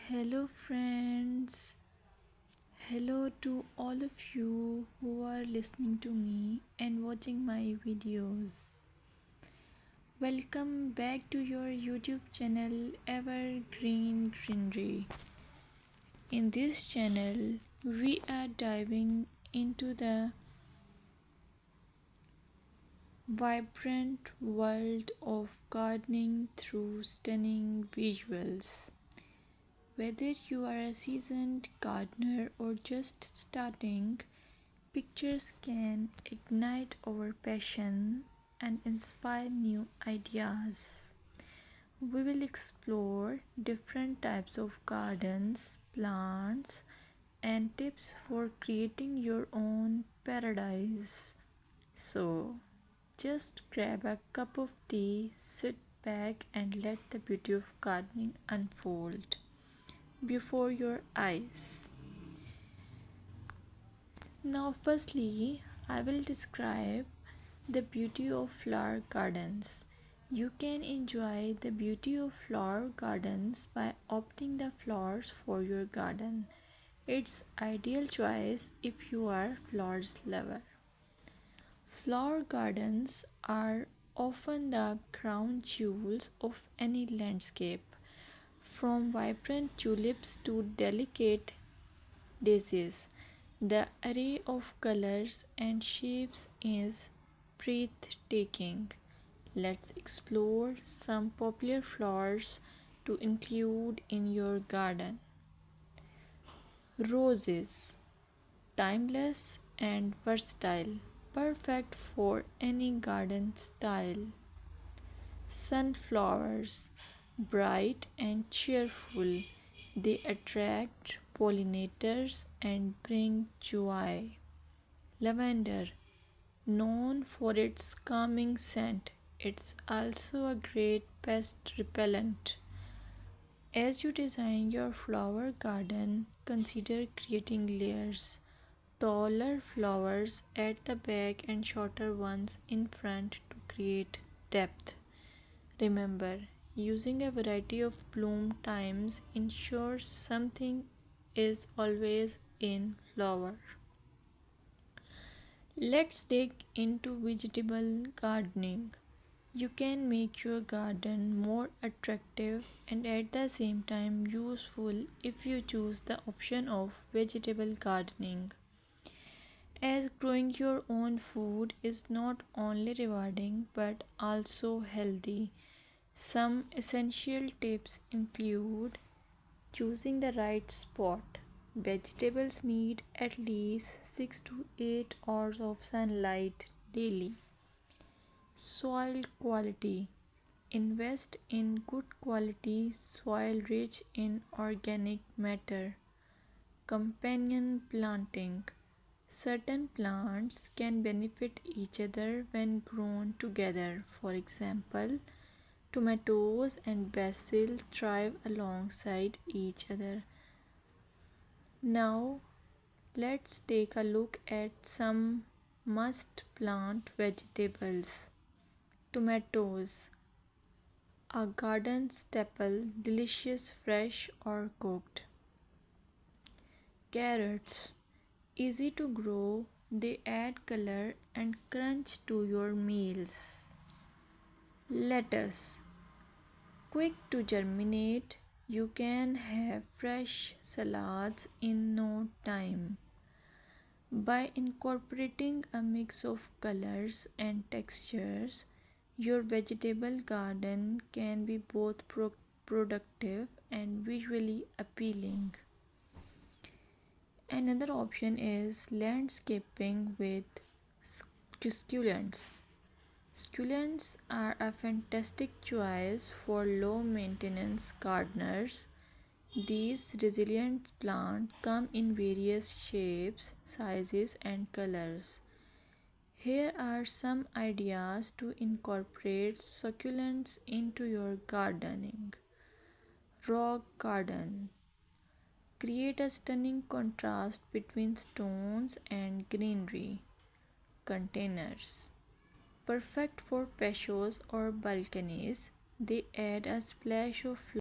Hello, friends. Hello to all of you who are listening to me and watching my videos. Welcome back to your YouTube channel Evergreen Greenery. In this channel, we are diving into the vibrant world of gardening through stunning visuals. Whether you are a seasoned gardener or just starting, pictures can ignite our passion and inspire new ideas. We will explore different types of gardens, plants, and tips for creating your own paradise. So, just grab a cup of tea, sit back, and let the beauty of gardening unfold before your eyes. Now, firstly, I will describe the beauty of flower gardens. You can enjoy the beauty of flower gardens by opting the flowers for your garden. It's ideal choice if you are flowers lover. Flower gardens are often the crown jewels of any landscape, from vibrant tulips to delicate daisies. The array of colors and shapes is breathtaking. Let's explore some popular flowers to include in your garden. Roses, timeless and versatile, perfect for any garden style. Sunflowers, bright and cheerful, they attract pollinators and bring joy. Lavender, known for its calming scent, it's also a great pest repellent. As you design your flower garden, consider creating layers. Taller flowers at the back and shorter ones in front to create depth. Remember, using a variety of bloom times ensures something is always in flower. Let's dig into vegetable gardening. You can make your garden more attractive and at the same time useful if you choose the option of vegetable gardening. As growing your own food is not only rewarding but also healthy. Some essential tips include choosing the right spot. Vegetables need at least 6 to 8 hours of sunlight daily. Soil quality. Invest in good quality soil rich in organic matter. Companion planting. Certain plants can benefit each other when grown together. For example, tomatoes and basil thrive alongside each other. Now, let's take a look at some must plant vegetables. Tomatoes, a garden staple, delicious fresh or cooked. Carrots, easy to grow, they add color and crunch to your meals. Lettuce, quick to germinate, you can have fresh salads in no time. By incorporating a mix of colors and textures, your vegetable garden can be both productive and visually appealing. Another option is landscaping with succulents. Succulents are a fantastic choice for low maintenance gardeners. These resilient plants come in various shapes, sizes, and colors. Here are some ideas to incorporate succulents into your gardening. Rock garden. Create a stunning contrast between stones and greenery. Containers. Perfect for patios or balconies, they add a splash of